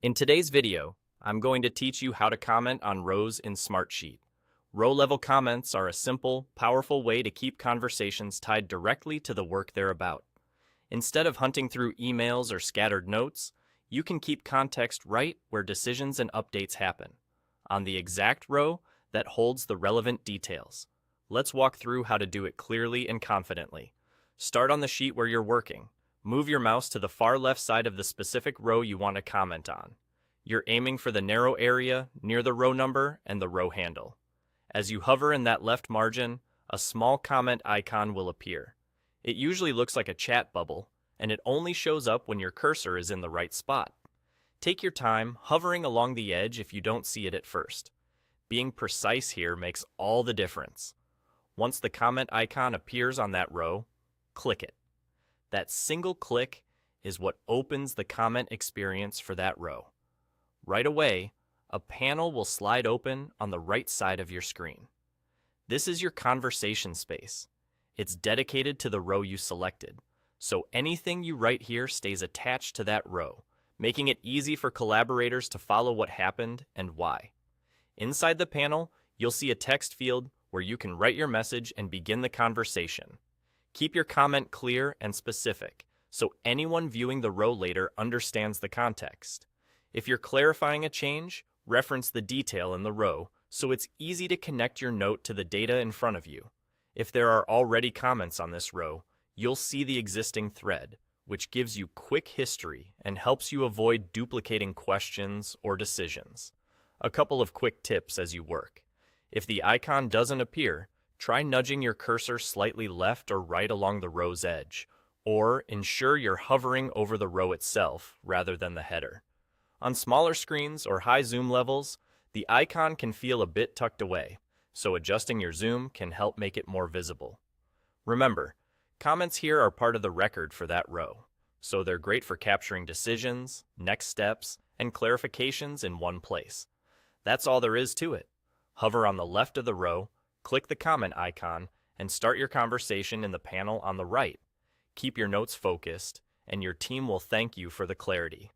In today's video, I'm going to teach you how to comment on rows in Smartsheet. Row-level comments are a simple, powerful way to keep conversations tied directly to the work they're about. Instead of hunting through emails or scattered notes, you can keep context right where decisions and updates happen, on the exact row that holds the relevant details. Let's walk through how to do it clearly and confidently. Start on the sheet where you're working. Move your mouse to the far left side of the specific row you want to comment on. You're aiming for the narrow area near the row number and the row handle. As you hover in that left margin, a small comment icon will appear. It usually looks like a chat bubble, and it only shows up when your cursor is in the right spot. Take your time hovering along the edge if you don't see it at first. Being precise here makes all the difference. Once the comment icon appears on that row, click it. That single click is what opens the comment experience for that row. Right away, a panel will slide open on the right side of your screen. This is your conversation space. It's dedicated to the row you selected, so anything you write here stays attached to that row, making it easy for collaborators to follow what happened and why. Inside the panel, you'll see a text field where you can write your message and begin the conversation. Keep your comment clear and specific, so anyone viewing the row later understands the context. If you're clarifying a change, reference the detail in the row so it's easy to connect your note to the data in front of you. If there are already comments on this row, you'll see the existing thread, which gives you quick history and helps you avoid duplicating questions or decisions. A couple of quick tips as you work. If the icon doesn't appear, try nudging your cursor slightly left or right along the row's edge, or ensure you're hovering over the row itself rather than the header. On smaller screens or high zoom levels, the icon can feel a bit tucked away, so adjusting your zoom can help make it more visible. Remember, comments here are part of the record for that row, so they're great for capturing decisions, next steps, and clarifications in one place. That's all there is to it. Hover on the left of the row, click the comment icon, and start your conversation in the panel on the right. Keep your notes focused, and your team will thank you for the clarity.